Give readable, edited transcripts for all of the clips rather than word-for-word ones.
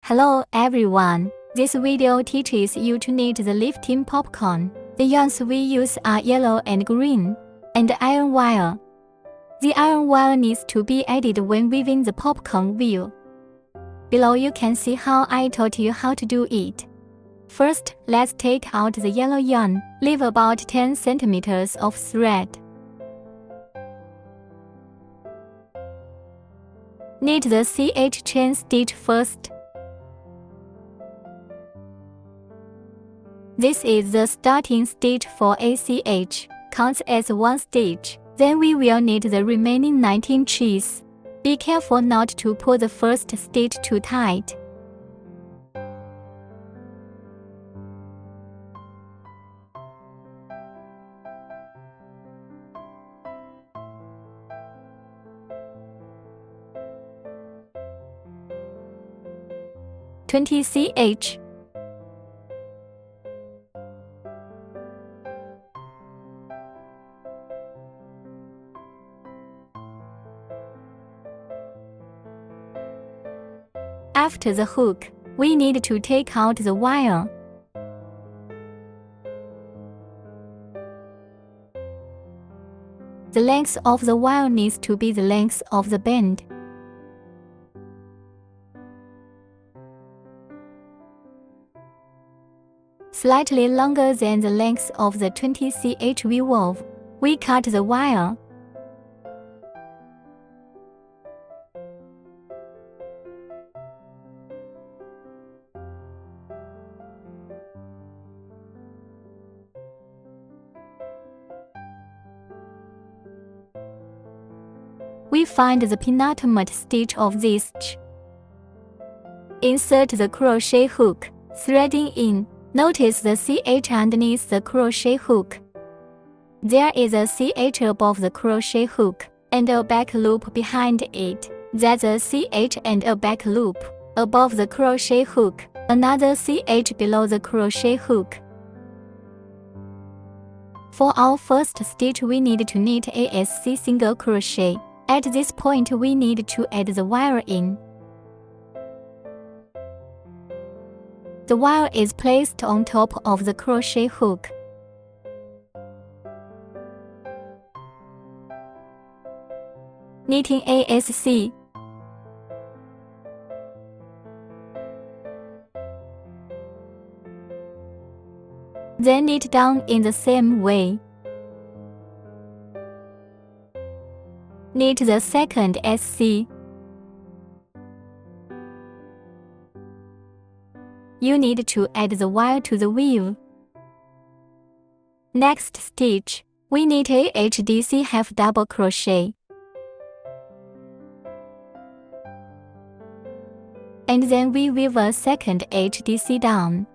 Hello everyone, this video teaches you to knit the lifting popcorn. The yarns we use are yellow and green, and iron wire. The iron wire needs to be added when weaving the popcorn wheel. Below you can see how I taught you how to do it. First, let's take out the yellow yarn, leave about 10 centimeters of thread. Knit the CH chain stitch first. This is the starting stitch for ACH, counts as one stitch. Then we will knit the remaining 19 chains. Be careful not to pull the first stitch too tight. ch. After the hook, we need to take out the wire. The length of the wire needs to be the length of the band. Slightly longer than the length of the 20ch we wove, we cut the wire. We find the penultimate stitch of this ch. Insert the crochet hook, threading in. Notice the CH underneath the crochet hook. There is a CH above the crochet hook, and a back loop behind it. That's a CH and a back loop. Above the crochet hook, another CH below the crochet hook. For our first stitch we need to knit ASC single crochet. At this point we need to add the wire in. The wire is placed on top of the crochet hook. Knitting ASC. Then knit down in the same way. Knit the second SC. You need to add the wire to the weave. Next stitch, we knit AHDC half double crochet. And then we weave a second HDC down.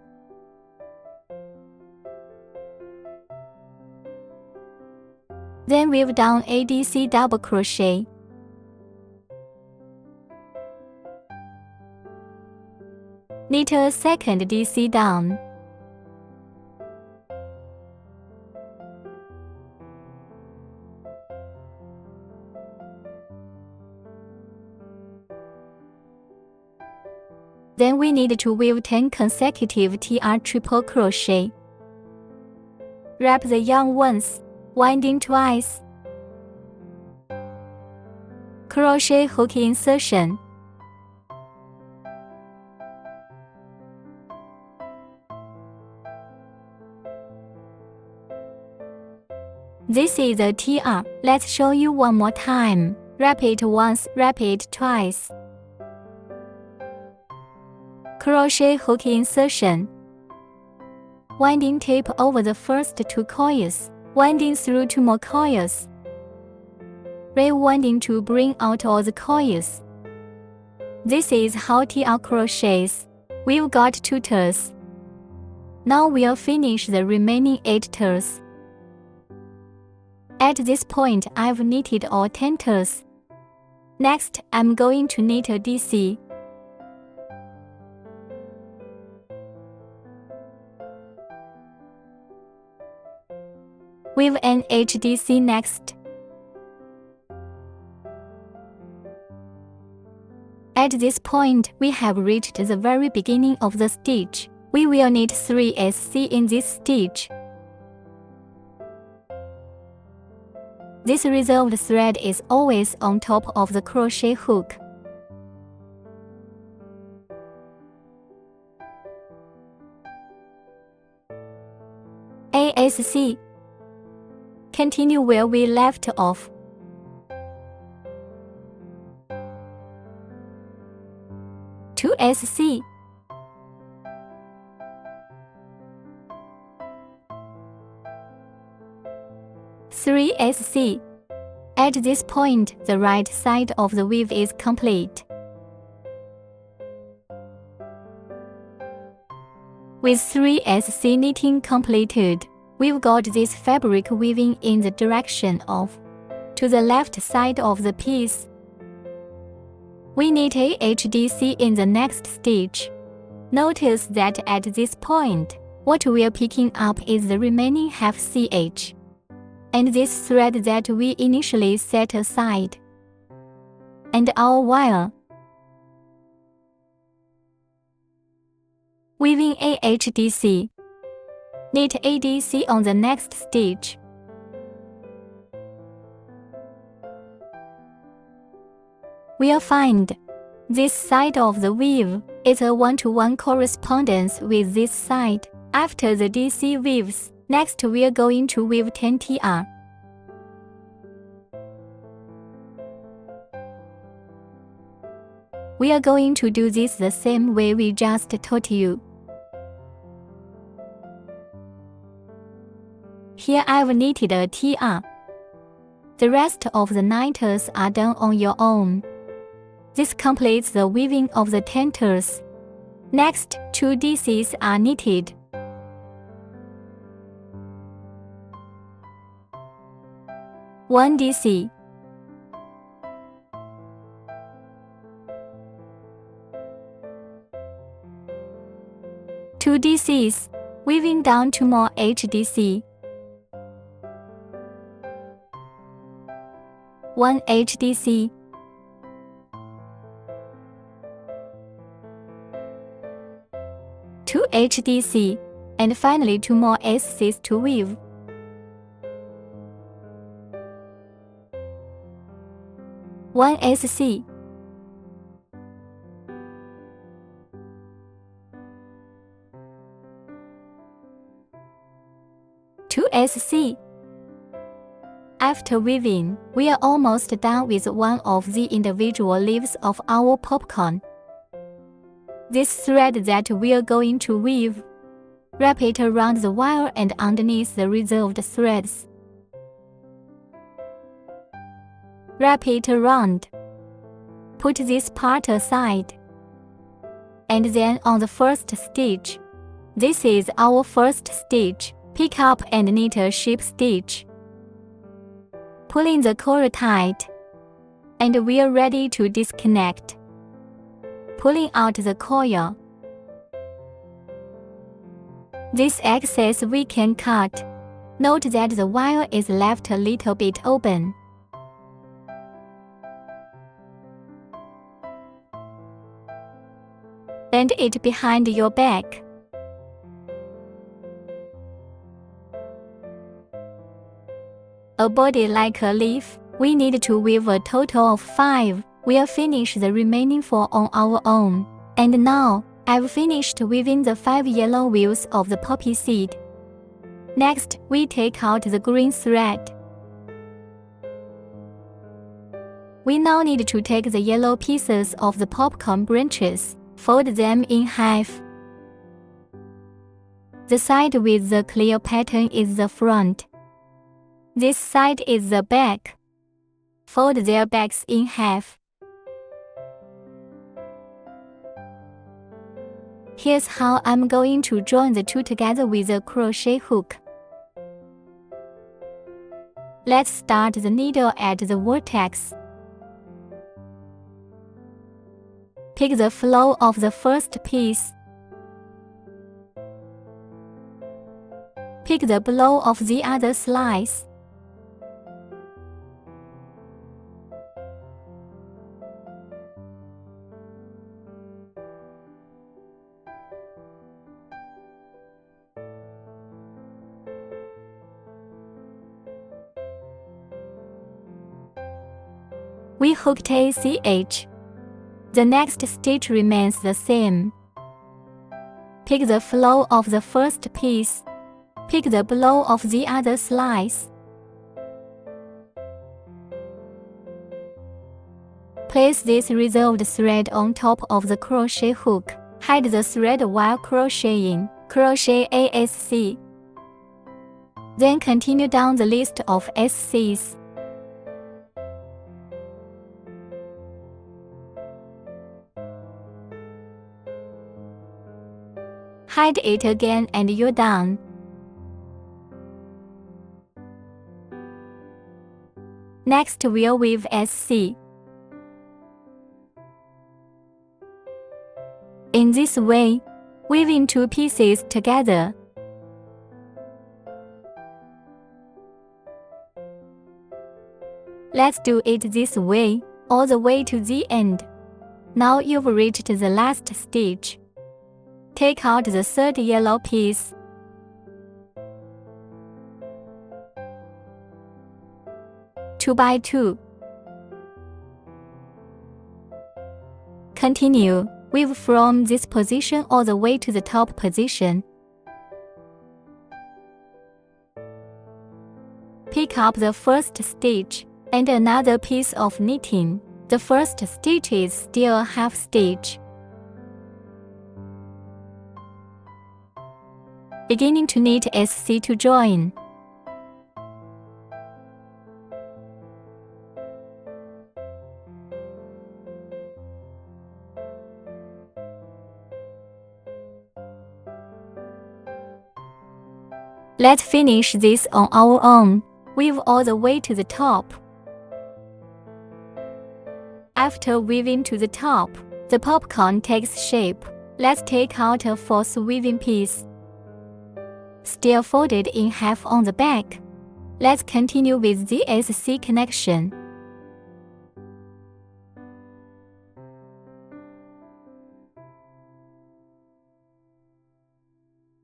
Then weave down ADC double crochet. Knit a second DC down. Then we need to weave 10 consecutive TR triple crochet. Wrap the yarn once, winding twice. Crochet hook insertion. This is a TR. Let's show you one more time. Wrap it once, wrap it twice. Crochet hook insertion. Winding tape over the first 2 coils. Winding through 2 more coils. Rewinding to bring out all the coils. This is how TR crochets. We've got 2 turns. Now we'll finish the remaining 8 turns. At this point, I've knitted all 10 turns. Next, I'm going to knit a DC. Weave an HDC next. At this point, we have reached the very beginning of the stitch. We will knit 3 SC in this stitch. This reserved thread is always on top of the crochet hook. ASC. Continue where we left off. To SC. Three SC. At this point, the right side of the weave is complete. With 3 SC knitting completed, we've got this fabric weaving in the direction of to the left side of the piece. We knit a HDC in the next stitch. Notice that at this point, what we're picking up is the remaining half CH, and this thread that we initially set aside, and our wire. Weaving a HDC. Knit ADC on the next stitch. We'll find this side of the weave is a one-to-one correspondence with this side. After the DC weaves, next we're going to weave 10 TR. We are going to do this the same way we just taught you. Here I've knitted a TR. The rest of the kniters are done on your own. This completes the weaving of the tenters. Next, 2 DCs are knitted. One DC. Two DCs, weaving down to more HDC. One HDC. Two HDC, and finally 2 more SCs to weave. One SC. Two SC. After weaving, we are almost done with one of the individual leaves of our popcorn. This thread that we are going to weave, wrap it around the wire and underneath the reserved threads. Wrap it around. Put this part aside. And then on the first stitch, this is our first stitch, pick up and knit a ship stitch. Pull in the coil tight, and we are ready to disconnect. Pulling out the coil. This excess we can cut. Note that the wire is left a little bit open. Bend it behind your back. A body like a leaf, we need to weave a total of 5. We'll finish the remaining 4 on our own. And now, I've finished weaving the 5 yellow wheels of the poppy seed. Next, we take out the green thread. We now need to take the yellow pieces of the popcorn branches, fold them in half. The side with the clear pattern is the front. This side is the back. Fold their backs in half. Here's how I'm going to join the 2 together with a crochet hook. Let's start the needle at the vertex. Pick the flow of the first piece. Pick the blow of the other slice. We hooked ACH. The next stitch remains the same. Pick the flow of the first piece. Pick the below of the other slice. Place this reserved thread on top of the crochet hook. Hide the thread while crocheting. Crochet a SC. Then continue down the list of SCs. Hide it again and you're done. Next we'll weave SC. In this way, weaving two pieces together. Let's do it this way, all the way to the end. Now you've reached the last stitch. Take out the third yellow piece. Two by two. Continue. Weave from this position all the way to the top position. Pick up the first stitch and another piece of knitting. The first stitch is still a half stitch. Beginning to knit SC to join. Let's finish this on our own. Weave all the way to the top. After weaving to the top, the popcorn takes shape. Let's take out a fourth weaving piece. Still folded in half on the back. Let's continue with the SC connection.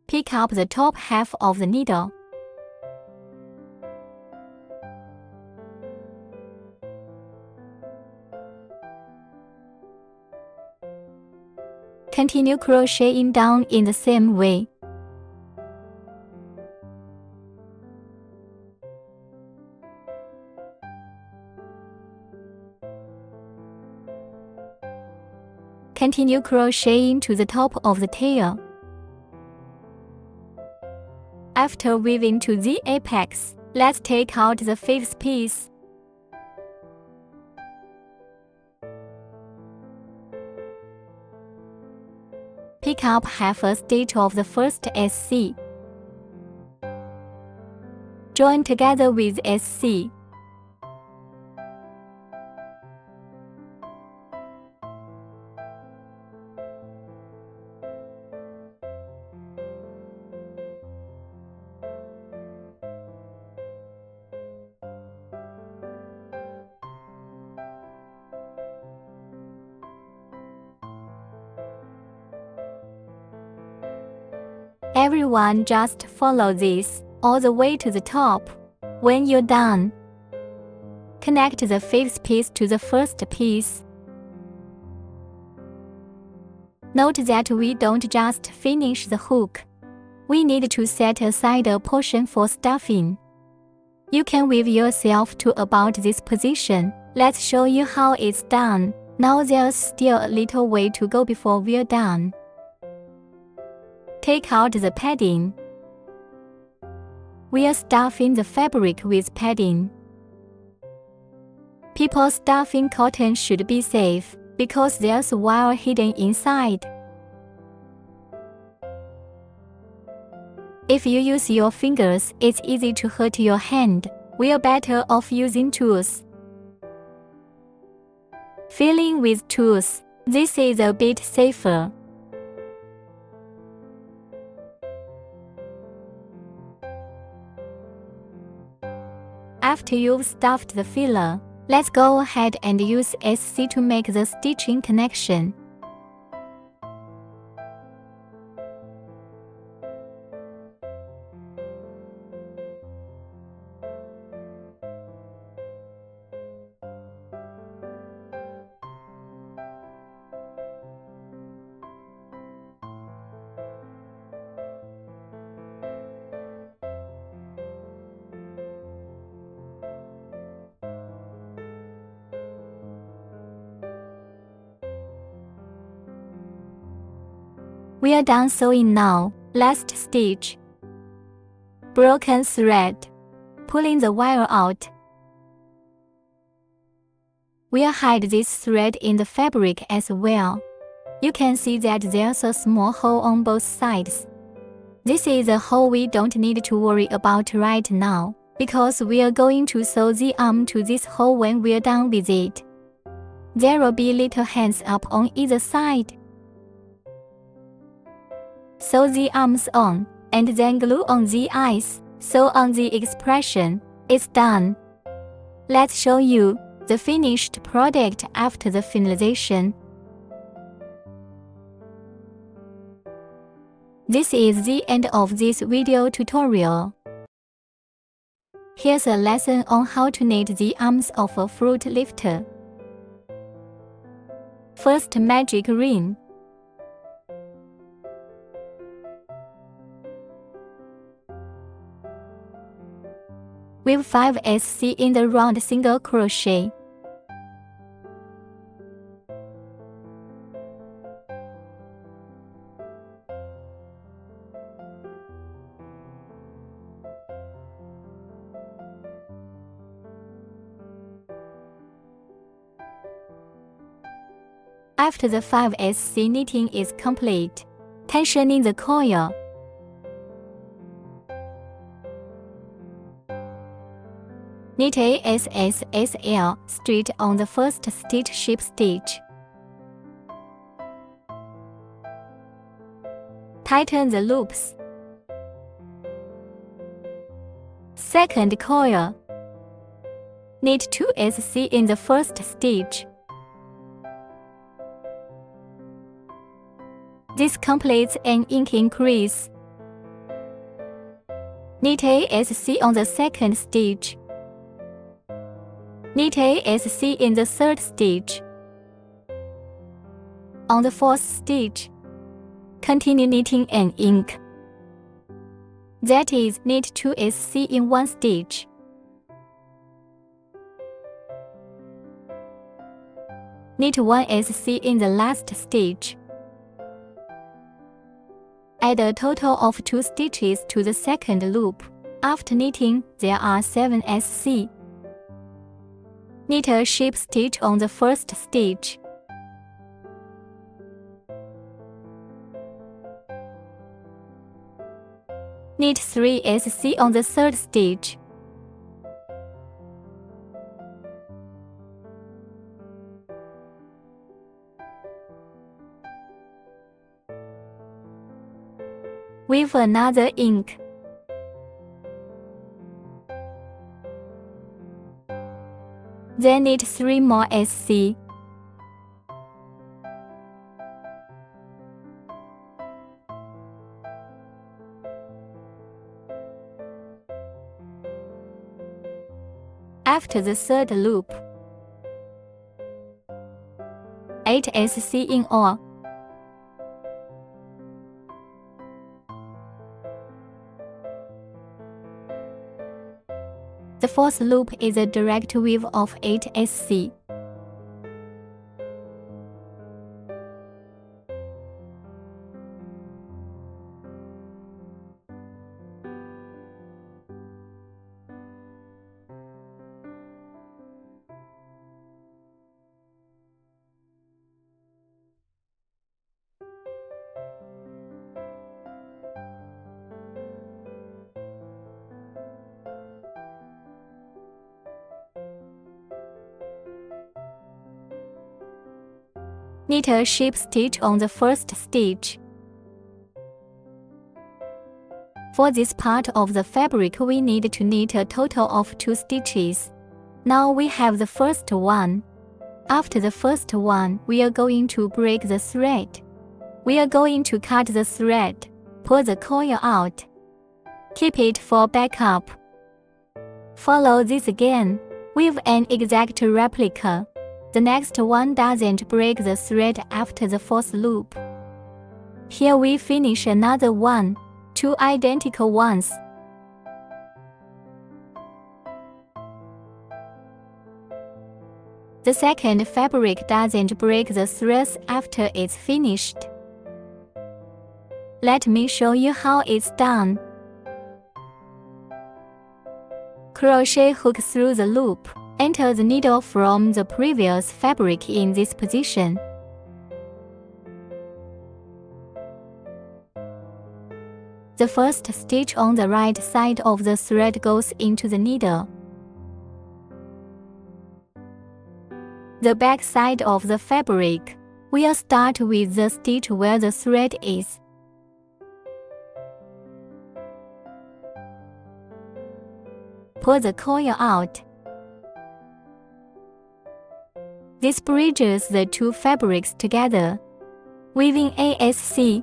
Pick up the top half of the needle. Continue crocheting down in the same way. Continue crocheting to the top of the tail. After weaving to the apex, let's take out the fifth piece. Pick up half a stitch of the first SC. Join together with SC. Everyone just follow this all the way to the top. When you're done, connect the fifth piece to the first piece. Note that we don't just finish the hook. We need to set aside a portion for stuffing. You can weave yourself to about this position. Let's show you how it's done. Now there's still a little way to go before we're done. Take out the padding. We are stuffing the fabric with padding. People stuffing cotton should be safe, because there's wire hidden inside. If you use your fingers, it's easy to hurt your hand. We're better off using tools. Filling with tools. This is a bit safer. After you've stuffed the filler, let's go ahead and use SC to make the stitching connection. We are done sewing now. Last stitch. Broken thread. Pulling the wire out. We'll hide this thread in the fabric as well. You can see that there's a small hole on both sides. This is a hole we don't need to worry about right now, because we're going to sew the arm to this hole when we're done with it. There will be little hands up on either side. Sew the arms on, and then glue on the eyes. Sew on the expression. It's done. Let's show you the finished product after the finalization. This is the end of this video tutorial. Here's a lesson on how to knit the arms of a fruit lifter. First, magic ring. Weave 5 SC in the round single crochet. After the 5 SC knitting is complete, tensioning the coil. Knit ASSSL straight on the first stitch ship stitch. Tighten the loops. Second coil. Knit 2 SC in the first stitch. This completes an ink increase. Knit ASC on the second stitch. Knit ASC in the third stitch. On the fourth stitch, continue knitting an ink. That is, knit 2 SC in one stitch. Knit 1 SC in the last stitch. Add a total of 2 stitches to the second loop. After knitting, there are 7 SC. Knit a ship stitch on the first stitch. Knit 3 SC on the third stitch. Weave another ink. Then knit 3 more SC. After the third loop, 8 SC in all. The fourth loop is a direct weave of 8 SC. Knit a ship stitch on the first stitch. For this part of the fabric, we need to knit a total of 2 stitches. Now we have the first one. After the first one, we are going to break the thread. We are going to cut the thread, pull the coil out. Keep it for backup. Follow this again. Weave an exact replica. The next one doesn't break the thread after the fourth loop. Here we finish another one, 2 identical ones. The second fabric doesn't break the threads after it's finished. Let me show you how it's done. Crochet hook through the loop. Enter the needle from the previous fabric in this position. The first stitch on the right side of the thread goes into the needle. The back side of the fabric. We'll start with the stitch where the thread is. Pull the coil out. This bridges the two fabrics together, weaving ASC.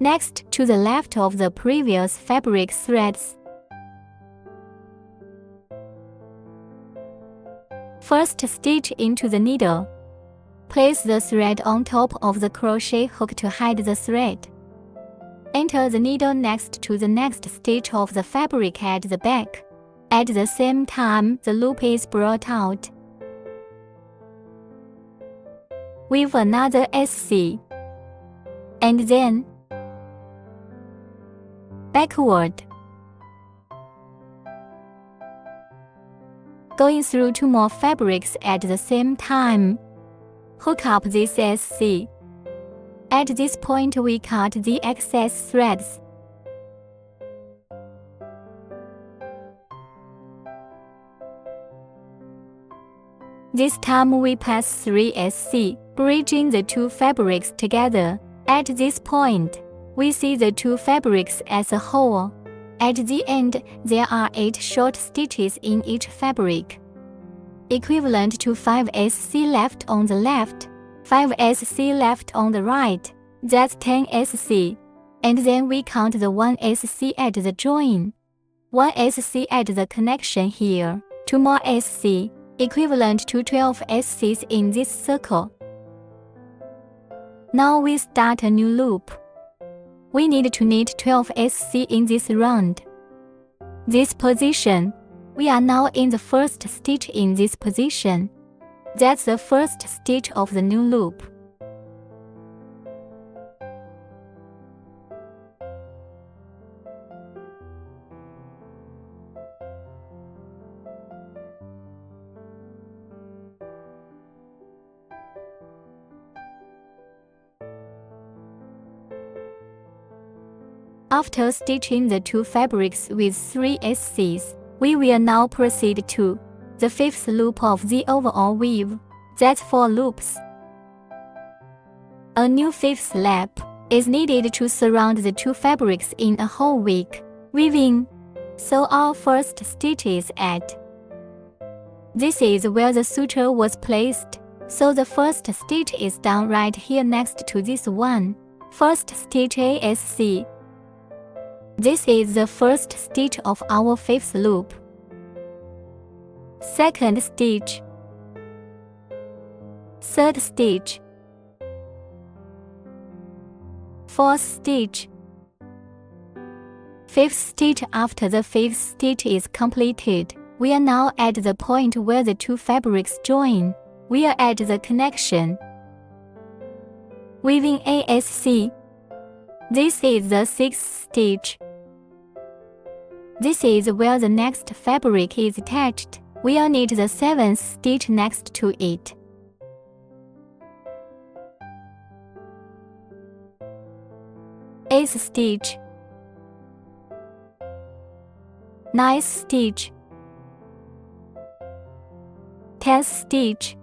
Next to the left of the previous fabric threads. First stitch into the needle. Place the thread on top of the crochet hook to hide the thread. Enter the needle next to the next stitch of the fabric at the back. At the same time, the loop is brought out. Weave another SC. And then backward. Going through two more fabrics at the same time. Hook up this SC. At this point we cut the excess threads. This time we pass 3 SC, bridging the two fabrics together. At this point, we see the two fabrics as a whole. At the end, there are 8 short stitches in each fabric, equivalent to 5 SC left on the left, 5 SC left on the right. That's 10 SC. And then we count the 1 SC at the join, 1 SC at the connection here, 2 more SC, equivalent to 12 SCs in this circle. Now we start a new loop. We need to knit 12 SC in this round. This position. We are now in the first stitch in this position. That's the first stitch of the new loop. After stitching the two fabrics with 3 SCs, we will now proceed to the 5th loop of the overall weave. That's 4 loops. A new 5th lap is needed to surround the two fabrics in a whole week, weaving. So our first stitch is at. This is where the suture was placed, so the first stitch is done right here next to this one. First stitch ASC. This is the first stitch of our 5th loop. Second stitch. Third stitch. Fourth stitch. 5th stitch. After the 5th stitch is completed, we are now at the point where the two fabrics join. We are at the connection. Weaving ASC. This is the 6th stitch. This is where the next fabric is attached. We'll knit the 7th stitch next to it. Eighth stitch. 9th stitch. 10th stitch.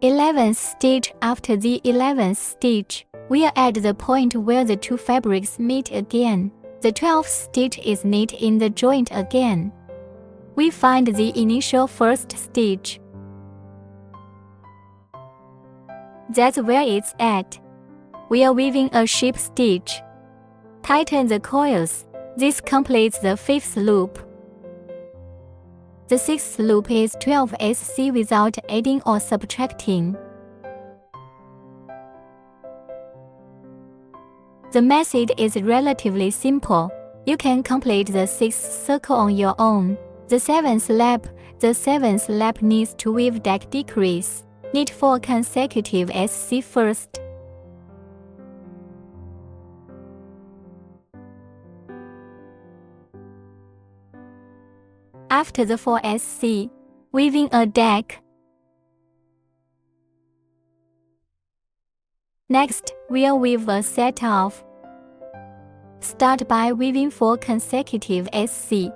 11th stitch. After the 11th stitch, we are at the point where the two fabrics meet again. The 12th stitch is knit in the joint again. We find the initial first stitch. That's where it's at. We are weaving a ship stitch. Tighten the coils. This completes the 5th loop. The 6th loop is 12 SC without adding or subtracting. The method is relatively simple. You can complete the 6th circle on your own. The 7th lap needs to weave deck decrease. Knit 4 consecutive SC first. After the 4SC, weaving a deck. Next, we'll weave a set of. Start by weaving 4 consecutive SC.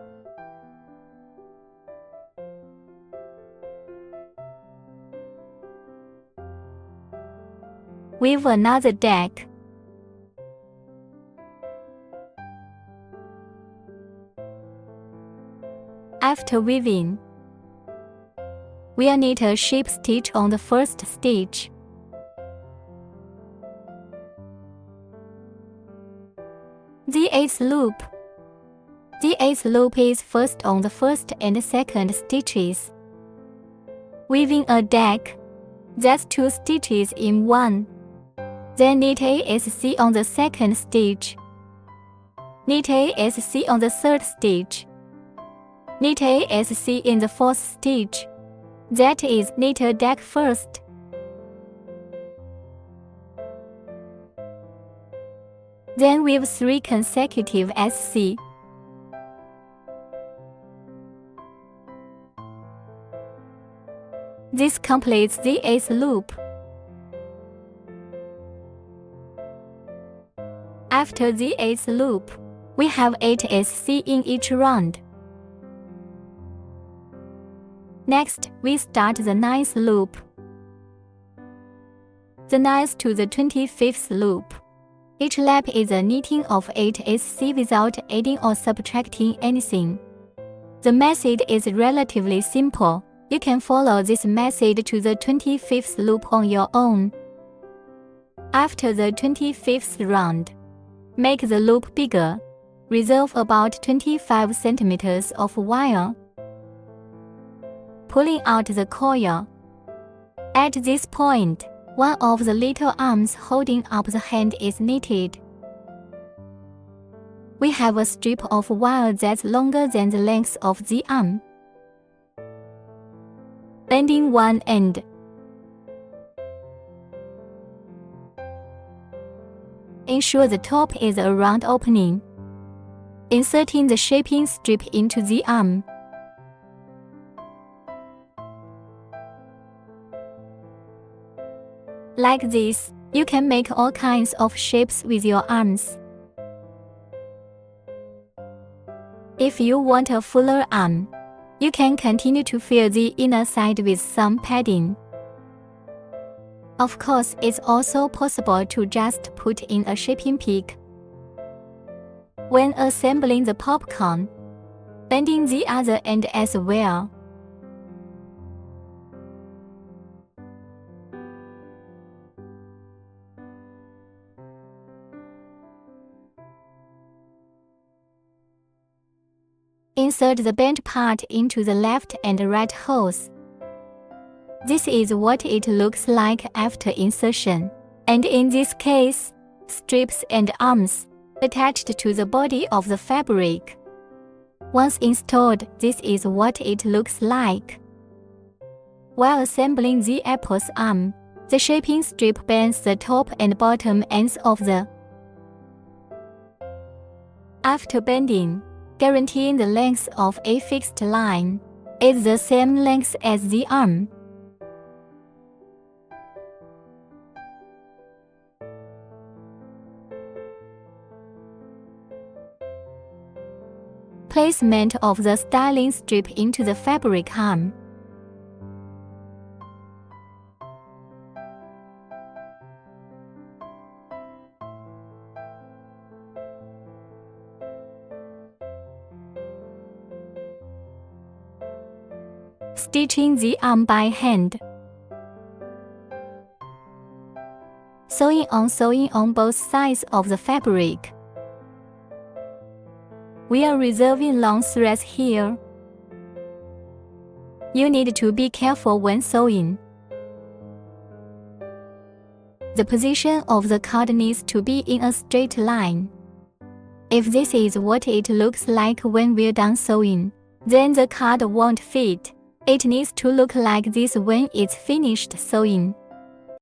Weave another deck. After weaving, we'll knit a ship stitch on the first stitch. The 8th loop. The 8th loop is first on the first and second stitches. Weaving a deck, that's 2 stitches in one. Then knit ASC on the second stitch. Knit ASC on the third stitch. Knit ASC in the 4th stitch. That is, knit a deck first. Then weave 3 consecutive SC. This completes the 8th loop. After the 8th loop, we have 8 SC in each round. Next, we start the 9th loop. The 9th to the 25th loop. Each lap is a knitting of 8 SC without adding or subtracting anything. The method is relatively simple. You can follow this method to the 25th loop on your own. After the 25th round, make the loop bigger. Reserve about 25 cm of wire. Pulling out the coil. At this point, one of the little arms holding up the hand is knitted. We have a strip of wire that's longer than the length of the arm. Bending one end. Ensure the top is a round opening. Inserting the shaping strip into the arm. Like this, you can make all kinds of shapes with your arms. If you want a fuller arm, you can continue to fill the inner side with some padding. Of course, it's also possible to just put in a shaping peak. When assembling the popcorn, bending the other end as well. Insert the bent part into the left and right holes. This is what it looks like after insertion, and in this case, strips and arms attached to the body of the fabric. Once installed, this is what it looks like. While assembling the apple's arm, the shaping strip bends the top and bottom ends of the. After bending, guaranteeing the length of a fixed line is the same length as the arm. Placement of the styling strip into the fabric arm. Stitching the arm by hand. Sewing on both sides of the fabric. We are reserving long threads here. You need to be careful when sewing. The position of the card needs to be in a straight line. If this is what it looks like when we're done sewing, then the card won't fit. It needs to look like this when it's finished sewing.